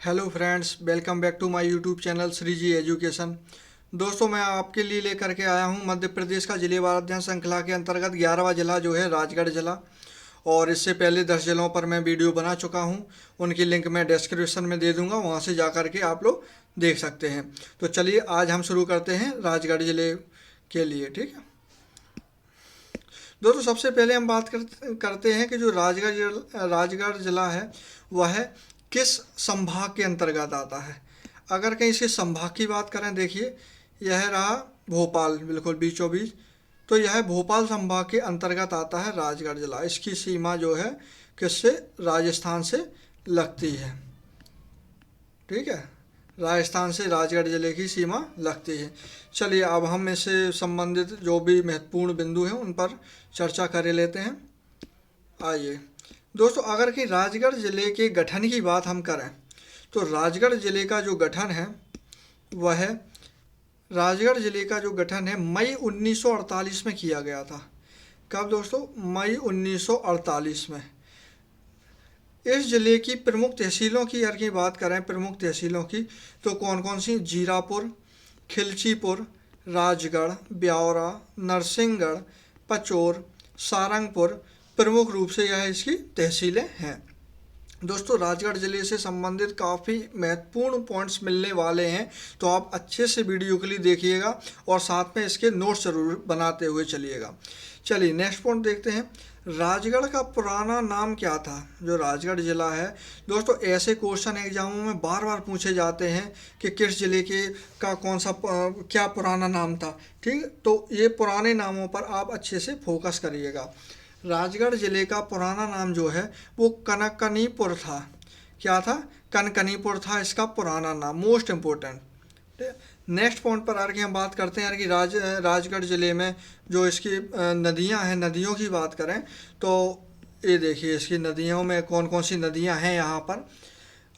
Hello friends, welcome back to my YouTube channel Shri ji education. दोस्तों, मैं आपके लिए लेकर के आया हूं मध्य प्रदेश का जिलेवार अध्ययन श्रृंखला के अंतर्गत 11वां जिला जो है राजगढ़ जिला। और इससे पहले 10 जिलों पर मैं वीडियो बना चुका हूं। उनकी लिंक मैं डिस्क्रिप्शन में दे दूंगा, वहां से जा कर के आप लोग देख सकते हैं। तो चलिए आज हम शुरू करते हैं राजगढ़ जिले के लिए। ठीक है दोस्तों, सबसे पहले हम बात करते हैं कि जो राजगढ़ जिला है वह किस संभाग के अंतर्गत आता है। अगर कहीं इसके संभाग की बात करें, देखिए यह रहा भोपाल, बिल्कुल बीचों बीच। तो यह भोपाल संभाग के अंतर्गत आता है राजगढ़ जिला। इसकी सीमा जो है किससे, राजस्थान से लगती है। ठीक है, राजस्थान से राजगढ़ जिले की सीमा लगती है। चलिए अब हम इससे संबंधित जो भी महत्वपूर्ण बिंदु हैं उन पर चर्चा कर लेते हैं। आइए दोस्तों, अगर कि राजगढ़ जिले के गठन की बात हम करें तो राजगढ़ जिले का जो गठन है वह राजगढ़ जिले का जो गठन है मई 1948 में किया गया था। कब दोस्तों? मई 1948 में। इस जिले की प्रमुख तहसीलों की अगर की बात करें, प्रमुख तहसीलों की, तो कौन कौन सी? जीरापुर, खिलचीपुर, राजगढ़, ब्यावरा, नरसिंहगढ़, पचोर, सारंगपुर प्रमुख रूप से यह इसकी तहसीलें हैं। दोस्तों, राजगढ़ ज़िले से संबंधित काफ़ी महत्वपूर्ण पॉइंट्स मिलने वाले हैं, तो आप अच्छे से वीडियो के लिए देखिएगा और साथ में इसके नोट्स जरूर बनाते हुए चलिएगा। चलिए नेक्स्ट पॉइंट देखते हैं। राजगढ़ का पुराना नाम क्या था? जो राजगढ़ ज़िला है दोस्तों, ऐसे क्वेश्चन एग्जामों में बार बार पूछे जाते हैं कि किस ज़िले के का कौन सा क्या पुराना नाम था। ठीक, तो ये पुराने नामों पर आप अच्छे से फोकस करिएगा। राजगढ़ ज़िले का पुराना नाम जो है वो कनकनीपुर था। क्या था? कनकनीपुर था इसका पुराना नाम, मोस्ट इम्पोर्टेंट। नेक्स्ट पॉइंट पर आके हम बात करते हैं कि राजगढ़ ज़िले में जो इसकी नदियां हैं, नदियों की बात करें तो ये देखिए इसकी नदियों में कौन कौन सी नदियां हैं यहाँ पर।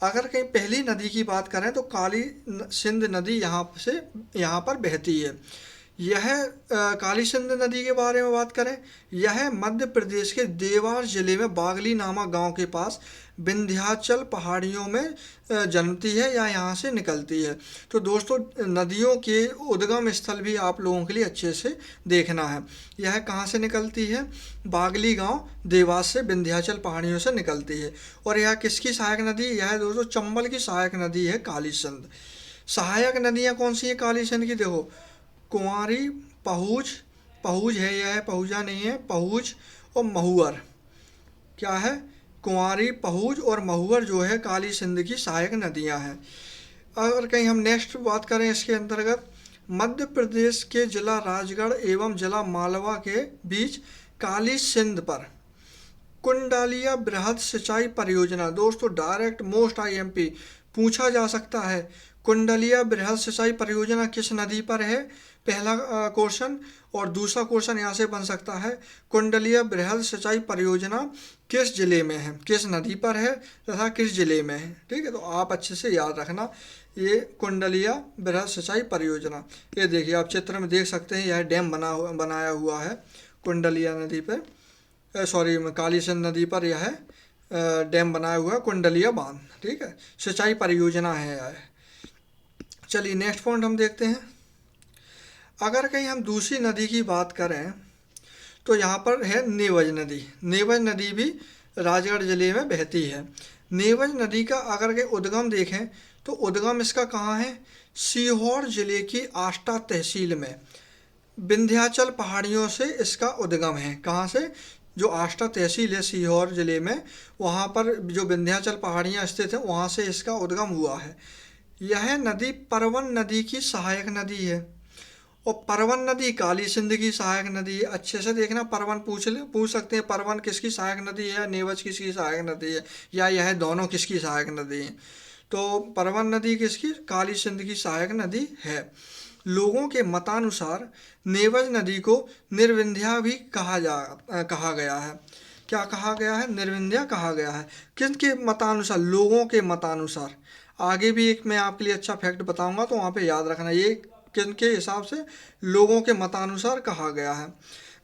अगर कहीं पहली नदी की बात करें तो काली सिंध नदी यहाँ पर बहती है। यह काली सिंध नदी के बारे में बात करें, यह मध्य प्रदेश के देवास जिले में बागली नामक गांव के पास विंध्याचल पहाड़ियों में जन्मती है या यहाँ से निकलती है। तो दोस्तों, नदियों के उद्गम स्थल भी आप लोगों के लिए अच्छे से देखना है। यह कहाँ से निकलती है? बागली गांव देवास से विंध्याचल पहाड़ियों से निकलती है। और यह किसकी सहायक नदी? यह दोस्तों चंबल की सहायक नदी है काली सिंध। सहायक नदियाँ कौन सी हैं काली सिंध की? देखो, कुंवारी, पहुज, पहुज है, यह पहुजा नहीं है, पहुज और महुअर। क्या है? कुंवारी, पहुज और महुअर जो है काली सिंध की सहायक नदियां हैं। अगर कहीं हम नेक्स्ट बात करें इसके अंतर्गत, मध्य प्रदेश के जिला राजगढ़ एवं जिला मालवा के बीच काली सिंध पर कुंडालिया बृहद सिंचाई परियोजना, दोस्तों डायरेक्ट मोस्ट आईएमपी पूछा जा सकता है। कुंडलिया बृहद सिंचाई परियोजना किस नदी पर है? पहला क्वेश्चन। और दूसरा क्वेश्चन यहाँ से बन सकता है, कुंडलिया बृहद सिंचाई परियोजना किस जिले में है, किस नदी पर है तथा किस जिले में है। ठीक है, तो आप अच्छे से याद रखना ये कुंडलिया बृहद सिंचाई परियोजना। ये देखिए आप चित्र में देख सकते हैं, यह डैम बनाया हुआ है कुंडलिया नदी पर, सॉरी काली सिंध नदी पर यह डैम बनाया हुआ है, कुंडलिया बांध। ठीक है, सिंचाई परियोजना है यह। चलिए नेक्स्ट पॉइंट हम देखते हैं। अगर कहीं हम दूसरी नदी की बात करें तो यहाँ पर है नेवज नदी। नेवज नदी भी राजगढ़ जिले में बहती है। नेवज नदी का अगर के उद्गम देखें तो उद्गम इसका कहाँ है? सीहोर जिले की आष्टा तहसील में विंध्याचल पहाड़ियों से इसका उद्गम है। कहाँ से? जो आष्टा तहसील है सीहोर जिले में, वहाँ पर जो विंध्याचल पहाड़ियाँ स्थित हैं वहाँ से इसका उद्गम हुआ है। यह नदी परवन नदी की सहायक नदी है। और परवन नदी काली सिंध की सहायक नदी है। अच्छे से देखना, परवन पूछ सकते हैं परवन किसकी सहायक नदी है, नेवज किसकी सहायक नदी है, या यह दोनों किसकी सहायक नदी है। तो परवन नदी किसकी? काली सिंध की सहायक नदी है। लोगों के मतानुसार नेवज नदी को निर्विंध्या भी कहा गया है। क्या कहा गया है? निर्विंध्या कहा गया है। किनके मतानुसार? लोगों के मतानुसार। आगे भी एक मैं आपके लिए अच्छा फैक्ट बताऊंगा, तो वहाँ पे याद रखना, ये किनके हिसाब से? लोगों के मतानुसार कहा गया है।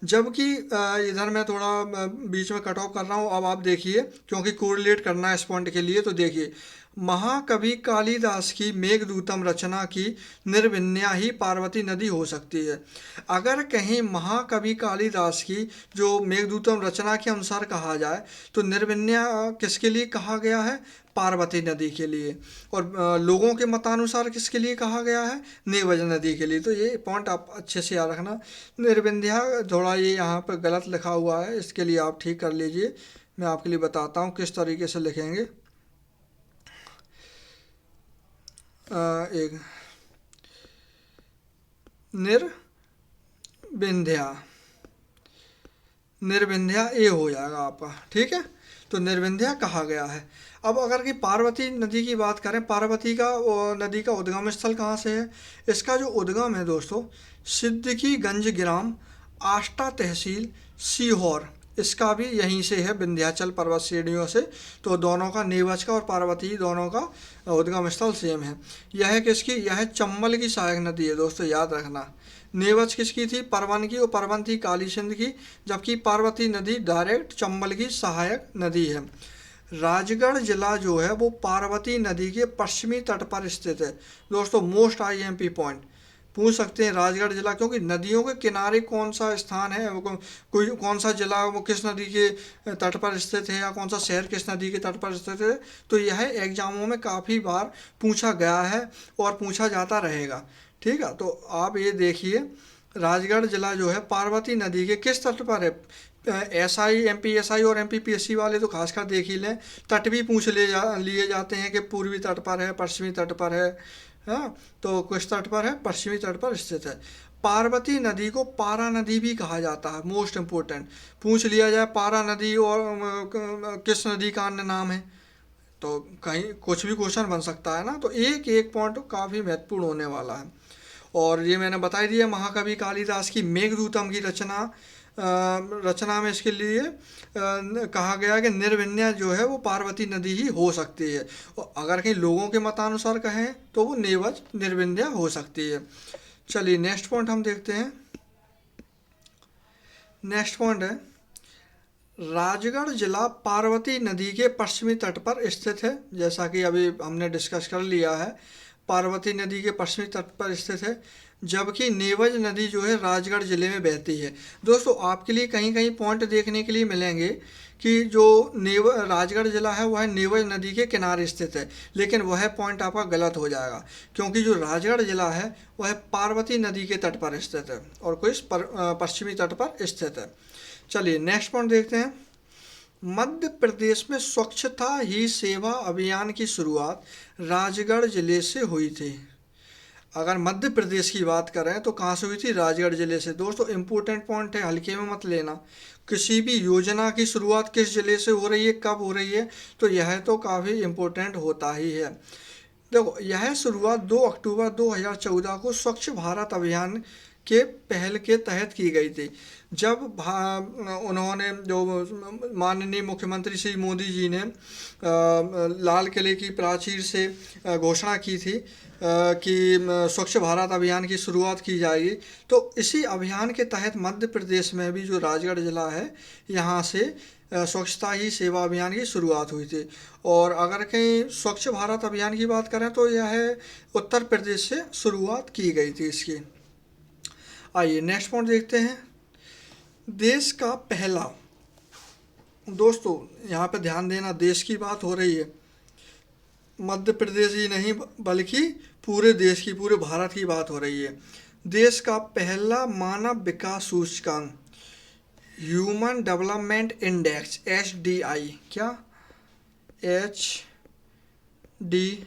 जबकि इधर मैं थोड़ा बीच में कट ऑफ कर रहा हूँ। अब आप देखिए, क्योंकि कोरिलेट करना है इस पॉइंट के लिए, तो देखिए महाकवि कालिदास की मेघदूतम रचना की निर्विन्या ही पार्वती नदी हो सकती है। अगर कहीं महाकवि कालिदास की जो मेघदूतम रचना के अनुसार कहा जाए तो निर्विन्या किसके लिए कहा गया है? पार्वती नदी के लिए। और लोगों के मतानुसार किसके लिए कहा गया है? नेवज नदी के लिए। तो ये पॉइंट आप अच्छे से याद रखना। निर्विन्या थोड़ा ये यहाँ पर गलत लिखा हुआ है, इसके लिए आप ठीक कर लीजिए। मैं आपके लिए बताता हूँ किस तरीके से लिखेंगे। एक निर्विन्ध्या, निर्विन्ध्या ए हो जाएगा आपका, ठीक है। तो निर्विन्ध्या कहा गया है। अब अगर कि पार्वती नदी की बात करें, पार्वती का नदी का उद्गम स्थल कहाँ से है? इसका जो उद्गम है दोस्तों, सिद्दीकीगंज ग्राम, आष्टा तहसील, सीहोर, इसका भी यहीं से है, विंध्याचल पर्वत श्रेणियों से। तो दोनों का, नीवज का और पार्वती दोनों का उद्गम स्थल सेम है। यह किसकी? यह चंबल की सहायक नदी है दोस्तों, याद रखना। नीवज किसकी थी? परवन की, और परवन थी काली सिंध की, जबकि पार्वती नदी डायरेक्ट चंबल की सहायक नदी है। राजगढ़ जिला जो है वो पार्वती नदी के पश्चिमी तट पर स्थित है दोस्तों। मोस्ट IMP पॉइंट पूछ सकते हैं राजगढ़ जिला, क्योंकि नदियों के किनारे कौन सा स्थान है, कोई कौन सा जिला वो किस नदी के तट पर स्थित है, या कौन सा शहर किस नदी के तट पर स्थित है। तो यह एग्जामों में काफ़ी बार पूछा गया है और पूछा जाता रहेगा, ठीक है। तो आप ये देखिए, राजगढ़ जिला जो है पार्वती नदी के किस तट पर है? SI, MPSI और MPPSC वाले तो खासकर देख ही लें, तट भी पूछ लिए जाते हैं कि पूर्वी तट पर है, पश्चिमी तट पर है। हाँ, तो किस तट पर है? पश्चिमी तट पर स्थित है। पार्वती नदी को पारा नदी भी कहा जाता है, मोस्ट इम्पोर्टेंट पूछ लिया जाए पारा नदी और किस नदी का अन्य नाम है, तो कहीं कुछ भी क्वेश्चन बन सकता है ना। तो एक एक पॉइंट काफ़ी महत्वपूर्ण होने वाला है। और ये मैंने बता ही दिया, महाकवि कालिदास की मेघदूतम की रचना में इसके लिए कहा गया कि निर्विन्या जो है वो पार्वती नदी ही हो सकती है। और अगर कहीं लोगों के मतानुसार कहें तो वो नेवज निर्विन्या हो सकती है। चलिए नेक्स्ट पॉइंट हम देखते हैं। नेक्स्ट पॉइंट है, राजगढ़ जिला पार्वती नदी के पश्चिमी तट पर स्थित है। जैसा कि अभी हमने डिस्कस कर लिया है, पार्वती नदी के पश्चिमी तट पर स्थित है, जबकि नेवज नदी जो है राजगढ़ जिले में बहती है। दोस्तों आपके लिए कहीं कहीं पॉइंट देखने के लिए मिलेंगे कि जो राजगढ़ जिला है वह नेवज नदी के किनारे स्थित है, लेकिन वह पॉइंट आपका गलत हो जाएगा, क्योंकि जो राजगढ़ जिला है वह पार्वती नदी के तट पर स्थित है और कोई पश्चिमी तट पर स्थित है। चलिए नेक्स्ट पॉइंट देखते हैं। मध्य प्रदेश में स्वच्छता ही सेवा अभियान की शुरुआत राजगढ़ जिले से हुई थी। अगर मध्य प्रदेश की बात करें तो कहाँ से हुई थी? राजगढ़ जिले से। दोस्तों इम्पोर्टेंट पॉइंट है, हल्के में मत लेना। किसी भी योजना की शुरुआत किस जिले से हो रही है, कब हो रही है, तो यह तो काफ़ी इम्पोर्टेंट होता ही है। देखो, यह शुरुआत 2 अक्टूबर 2014 को स्वच्छ भारत अभियान के पहल के तहत की गई थी, जब उन्होंने जो माननीय मुख्यमंत्री श्री मोदी जी ने लाल किले की प्राचीर से घोषणा की थी कि स्वच्छ भारत अभियान की शुरुआत की जाएगी। तो इसी अभियान के तहत मध्य प्रदेश में भी जो राजगढ़ जिला है यहाँ से स्वच्छता ही सेवा अभियान की शुरुआत हुई थी। और अगर कहीं स्वच्छ भारत अभियान की बात करें तो यह उत्तर प्रदेश से शुरुआत की गई थी इसकी। आइए नेक्स्ट पॉइंट देखते हैं। देश का पहला, दोस्तों यहाँ पे ध्यान देना, देश की बात हो रही है, मध्य प्रदेश ही नहीं बल्कि पूरे देश की, पूरे भारत की बात हो रही है। देश का पहला मानव विकास सूचकांक ह्यूमन डेवलपमेंट इंडेक्स HDI, क्या HDI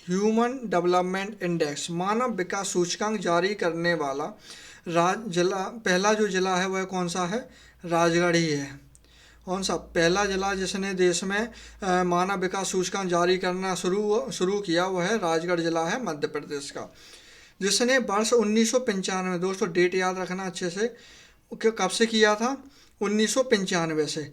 ह्यूमन डेवलपमेंट इंडेक्स मानव विकास सूचकांक जारी करने वाला पहला जो जिला है वह कौन सा है? राजगढ़ ही है। कौन सा पहला जिला जिसने देश में मानव विकास सूचकांक जारी करना शुरू किया वह है राजगढ़ जिला है मध्य प्रदेश का, जिसने वर्ष 1995, दोस्तों डेट याद रखना अच्छे से, कब से किया था? 1995 से।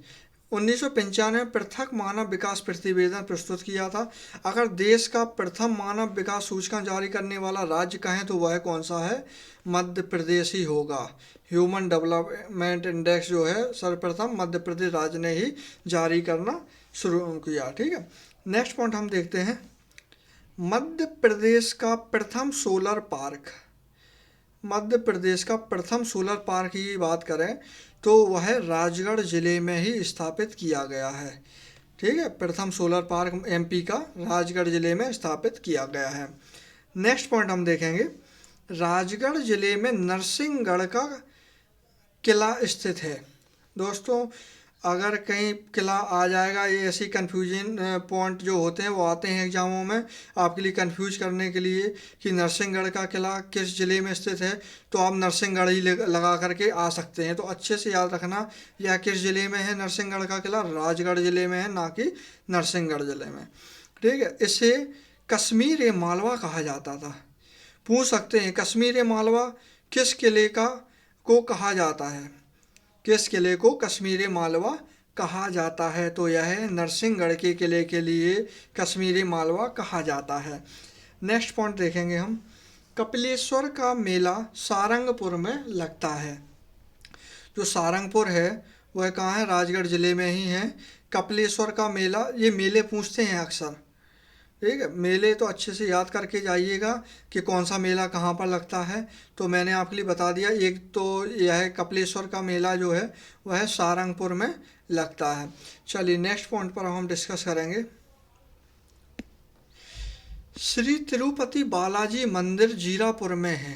1995 पृथक मानव विकास प्रतिवेदन प्रस्तुत किया था। अगर देश का प्रथम मानव विकास सूचकांक जारी करने वाला राज्य कहें तो वह कौन सा है? मध्य प्रदेश ही होगा। ह्यूमन डेवलपमेंट इंडेक्स जो है सर्वप्रथम मध्य प्रदेश राज्य ने ही जारी करना शुरू किया, ठीक है। नेक्स्ट पॉइंट हम देखते हैं, मध्य प्रदेश का प्रथम सोलर पार्क। मध्य प्रदेश का प्रथम सोलर पार्क की बात करें तो वह राजगढ़ ज़िले में ही स्थापित किया गया है। ठीक है, प्रथम सोलर पार्क एमपी का राजगढ़ ज़िले में स्थापित किया गया है। नेक्स्ट पॉइंट हम देखेंगे, राजगढ़ ज़िले में नरसिंहगढ़ का किला स्थित है। दोस्तों, अगर कहीं किला आ जाएगा, ये ऐसी कन्फ्यूजन पॉइंट जो होते हैं वो आते हैं एग्जामों में आपके लिए कंफ्यूज करने के लिए कि नरसिंहगढ़ का किला किस ज़िले में स्थित है, तो आप नरसिंहगढ़ ही लगा करके आ सकते हैं। तो अच्छे से याद रखना, यह किस ज़िले में है नरसिंहगढ़ का किला, राजगढ़ ज़िले में है, ना कि नरसिंहगढ़ ज़िले में। ठीक है, इसे कश्मीर ए मालवा कहा जाता था। पूछ सकते हैं कश्मीर ए मालवा किस किले को कहा जाता है, किस किले को कश्मीर मालवा कहा जाता है, तो यह नरसिंहगढ़ के किले के लिए कश्मीरी मालवा कहा जाता है। नेक्स्ट पॉइंट देखेंगे हम, कपिलेश्वर का मेला सारंगपुर में लगता है। जो सारंगपुर है वह कहाँ है, राजगढ़ ज़िले में ही है। कपिलेश्वर का मेला, ये मेले पूछते हैं अक्सर। ठीक है, मेले तो अच्छे से याद करके जाइएगा कि कौन सा मेला कहाँ पर लगता है, तो मैंने आपके लिए बता दिया। एक तो यह है कपिलेश्वर का मेला जो है वह सारंगपुर में लगता है। चलिए नेक्स्ट पॉइंट पर हम डिस्कस करेंगे, श्री तिरुपति बालाजी मंदिर जीरापुर में है।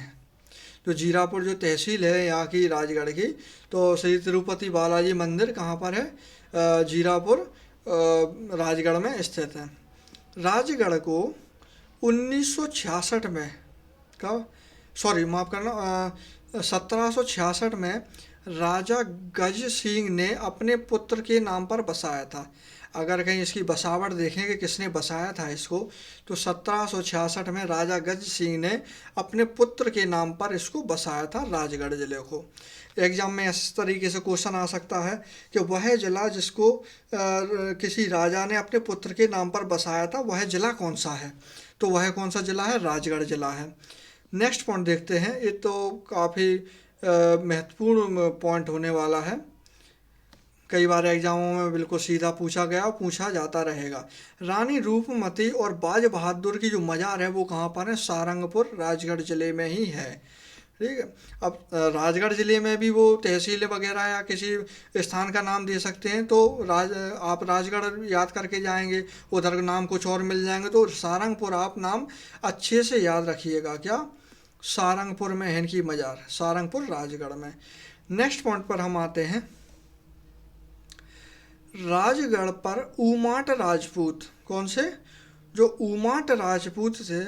तो जीरापुर जो तहसील है यहाँ की राजगढ़ की, तो श्री तिरुपति बालाजी मंदिर कहाँ पर है, जीरापुर राजगढ़ में स्थित है। राजगढ़ को 1966 में, कब, सॉरी माफ़ करना, 1766 में राजा गज सिंह ने अपने पुत्र के नाम पर बसाया था। अगर कहीं इसकी बसावट देखें कि किसने बसाया था इसको, तो 1766 में राजा गज सिंह ने अपने पुत्र के नाम पर इसको बसाया था, राजगढ़ ज़िले को। एग्जाम में इस तरीके से क्वेश्चन आ सकता है कि वह ज़िला जिसको किसी राजा ने अपने पुत्र के नाम पर बसाया था, वह ज़िला कौन सा है, तो वह कौन सा ज़िला है, राजगढ़ ज़िला है। नेक्स्ट पॉइंट देखते हैं, ये तो काफ़ी महत्वपूर्ण पॉइंट होने वाला है, कई बार एग्जामों में बिल्कुल सीधा पूछा गया और पूछा जाता रहेगा। रानी रूपमती और बाज बहादुर की जो मज़ार है वो कहाँ पर है, सारंगपुर राजगढ़ ज़िले में ही है। ठीक है, अब राजगढ़ ज़िले में भी वो तहसील वगैरह या किसी स्थान का नाम दे सकते हैं, तो आप राजगढ़ याद करके जाएंगे, उधर नाम कुछ और मिल जाएंगे, तो सारंगपुर आप नाम अच्छे से याद रखिएगा। क्या, सारंगपुर में है इनकी मज़ार, सारंगपुर राजगढ़ में। नेक्स्ट पॉइंट पर हम आते हैं, राजगढ़ पर उमाट राजपूत, कौन से, जो उमाट राजपूत थे,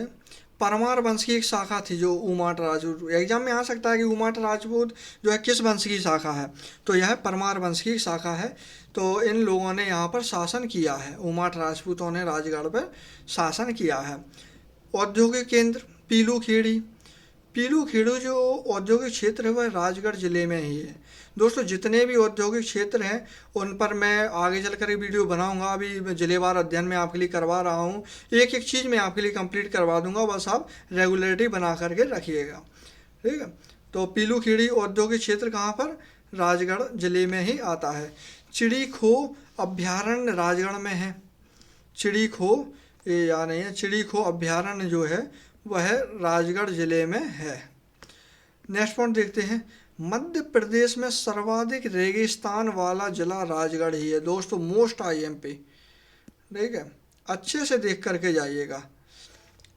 परमार वंश की एक शाखा थी जो उमाट राजपूत। एग्जाम में आ सकता है कि उमाट राजपूत जो है किस वंश की शाखा है, तो यह परमार वंश की शाखा है। तो इन लोगों ने यहाँ पर शासन किया है, उमाट राजपूतों ने राजगढ़ पर शासन किया है। औद्योगिक केंद्र पीलू खेड़ी, पीलू खेड़ी जो औद्योगिक क्षेत्र है वह राजगढ़ ज़िले में ही है। दोस्तों, जितने भी औद्योगिक क्षेत्र हैं उन पर मैं आगे चलकर वीडियो बनाऊंगा, अभी जिलेवार अध्ययन में आपके लिए करवा रहा हूं, एक एक चीज़ मैं आपके लिए कंप्लीट करवा दूंगा, बस आप रेगुलरिटी बना करके रखिएगा। ठीक है, तो पीलू खेड़ी औद्योगिक क्षेत्र कहाँ पर, राजगढ़ ज़िले में ही आता है। चिड़ी खो अभ्यारण्य राजगढ़ में है, चिड़ी खो, ये याद नहीं है, चिड़ी खो अभ्यारण्य जो है वह राजगढ़ ज़िले में है। नेक्स्ट पॉइंट देखते हैं, मध्य प्रदेश में सर्वाधिक रेगिस्तान वाला जिला राजगढ़ ही है। दोस्तों, मोस्ट आईएमपी, ठीक है, अच्छे से देख करके जाइएगा।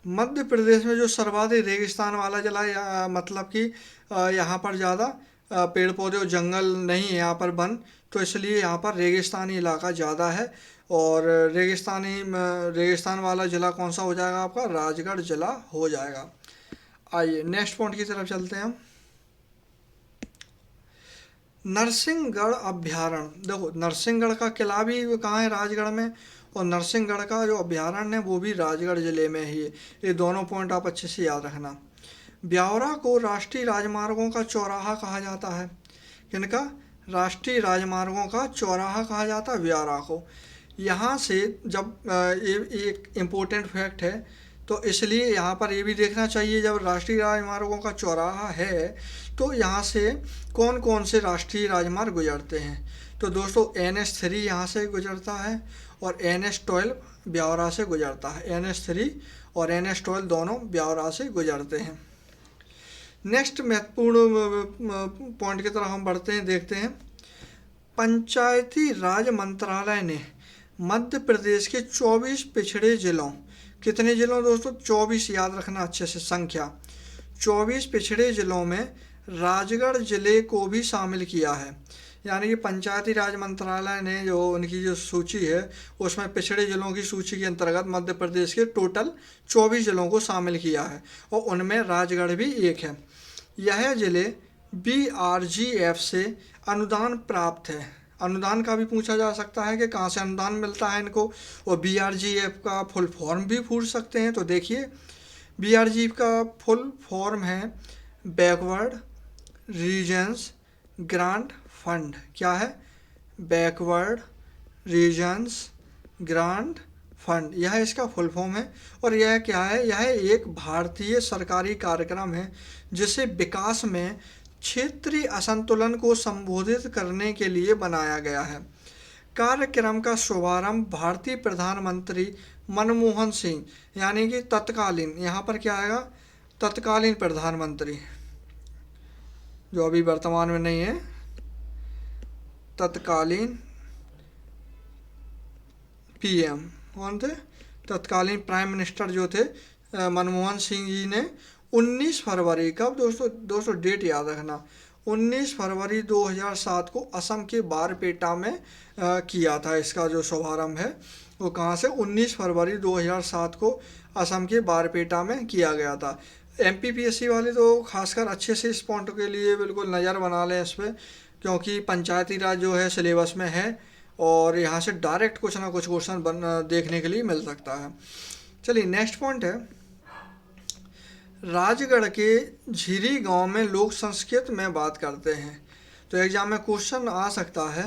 मध्य प्रदेश में जो सर्वाधिक रेगिस्तान वाला जिला, मतलब कि यहाँ पर ज़्यादा पेड़ पौधे और जंगल नहीं है यहाँ पर वन, तो इसलिए यहाँ पर रेगिस्तानी इलाका ज़्यादा है। और रेगिस्तान वाला ज़िला कौन सा हो जाएगा आपका, राजगढ़ ज़िला हो जाएगा। आइए नेक्स्ट पॉइंट की तरफ चलते हैं हम, नरसिंहगढ़ अभ्यारण्य। देखो, नरसिंहगढ़ का किला भी कहाँ है, राजगढ़ में, और नरसिंहगढ़ का जो अभ्यारण्य है वो भी राजगढ़ ज़िले में ही है। ये दोनों पॉइंट आप अच्छे से याद रखना। ब्यावरा को राष्ट्रीय राजमार्गों का चौराहा कहा जाता है, किनका, राष्ट्रीय राजमार्गों का चौराहा कहा जाता है ब्यावरा को। यहाँ से जब ये एक इम्पोर्टेंट फैक्ट है, तो इसलिए यहाँ पर ये भी देखना चाहिए, जब राष्ट्रीय राजमार्गों का चौराहा है तो यहाँ से कौन कौन से राष्ट्रीय राजमार्ग गुजरते हैं। तो दोस्तों NH3 यहाँ से गुजरता है, और NH12 ब्यावरा से गुजरता है। NH3 और NH12 दोनों ब्यावरा से गुजरते हैं। नेक्स्ट महत्वपूर्ण पॉइंट की तरफ हम बढ़ते हैं, देखते हैं। पंचायती राज मंत्रालय ने मध्य प्रदेश के 24 पिछड़े जिलों, कितने जिलों दोस्तों? 24, याद रखना अच्छे से संख्या। 24 पिछड़े जिलों में राजगढ़ जिले को भी शामिल किया है। यानी कि पंचायती राज मंत्रालय ने जो उनकी जो सूची है उसमें पिछड़े जिलों की सूची के अंतर्गत मध्य प्रदेश के टोटल 24 जिलों को शामिल किया है और उनमें राजगढ़ भी एक है। यह जिले BRGF से अनुदान प्राप्त है। अनुदान का भी पूछा जा सकता है कि कहाँ से अनुदान मिलता है इनको, और BRGF का फुल फॉर्म भी पूछ सकते हैं। तो देखिए, BRGF का फुल फॉर्म है बैकवर्ड रीजन्स ग्रांट फंड। क्या है? बैकवर्ड रीजन्स ग्रांट फंड, यह इसका फुल फॉर्म है। और यह क्या है? यह एक भारतीय सरकारी कार्यक्रम है जिसे विकास में क्षेत्रीय असंतुलन को संबोधित करने के लिए बनाया गया है। कार्यक्रम का शुभारंभ भारतीय प्रधानमंत्री मनमोहन सिंह, यानी कि तत्कालीन, यहाँ पर क्या आएगा? तत्कालीन प्रधानमंत्री, जो अभी वर्तमान में नहीं है, तत्कालीन PM कौन थे? तत्कालीन प्राइम मिनिस्टर जो थे मनमोहन सिंह जी ने 19 फरवरी, कब दोस्तों डेट याद रखना, 19 फरवरी 2007 को असम के बारपेटा में किया था। इसका जो शुभारंभ है वो कहाँ से? 19 फरवरी 2007 को असम के बारपेटा में किया गया था। MPPSC वाले तो खासकर अच्छे से इस पॉइंट के लिए बिल्कुल नज़र बना लें इस पर, क्योंकि पंचायती राज जो है सिलेबस में है और यहाँ से डायरेक्ट कुछ ना कुछ क्वेश्चन देखने के लिए मिल सकता है। चलिए नेक्स्ट पॉइंट है, राजगढ़ के झिरी गांव में लोग संस्कृत में बात करते हैं। तो एग्जाम में क्वेश्चन आ सकता है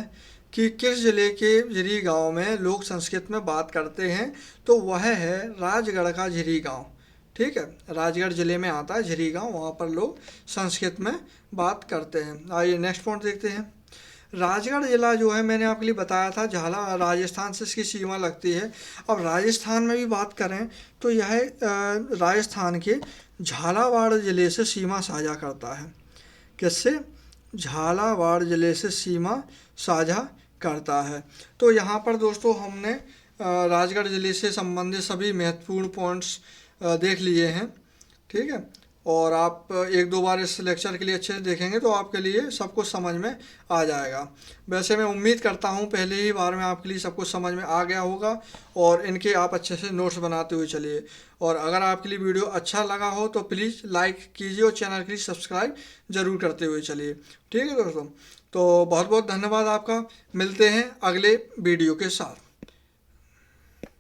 कि किस जिले के झिरी गांव में लोग संस्कृत में बात करते हैं? तो वह है राजगढ़ का झिरी गांव। ठीक है, राजगढ़ जिले में आता है झिरी गांव, वहाँ पर लोग संस्कृत में बात करते हैं। आइए नेक्स्ट पॉइंट देखते हैं। राजगढ़ जिला जो है मैंने आपके लिए बताया था झाला राजस्थान से इसकी सीमा लगती है। अब राजस्थान में भी बात करें तो यह राजस्थान के झालावाड़ जिले से सीमा साझा करता है। किससे? झालावाड़ जिले से सीमा साझा करता है। तो यहाँ पर दोस्तों हमने राजगढ़ जिले से संबंधित सभी महत्वपूर्ण पॉइंट्स देख लिए हैं। ठीक है, और आप एक दो बार इस लेक्चर के लिए अच्छे से देखेंगे तो आपके लिए सब कुछ समझ में आ जाएगा। वैसे मैं उम्मीद करता हूँ पहले ही बार में आपके लिए सब कुछ समझ में आ गया होगा और इनके आप अच्छे से नोट्स बनाते हुए चलिए। और अगर आपके लिए वीडियो अच्छा लगा हो तो प्लीज़ लाइक कीजिए और चैनल के लिए सब्सक्राइब ज़रूर करते हुए चलिए। ठीक है दोस्तों, तो बहुत बहुत धन्यवाद आपका। मिलते हैं अगले वीडियो के साथ।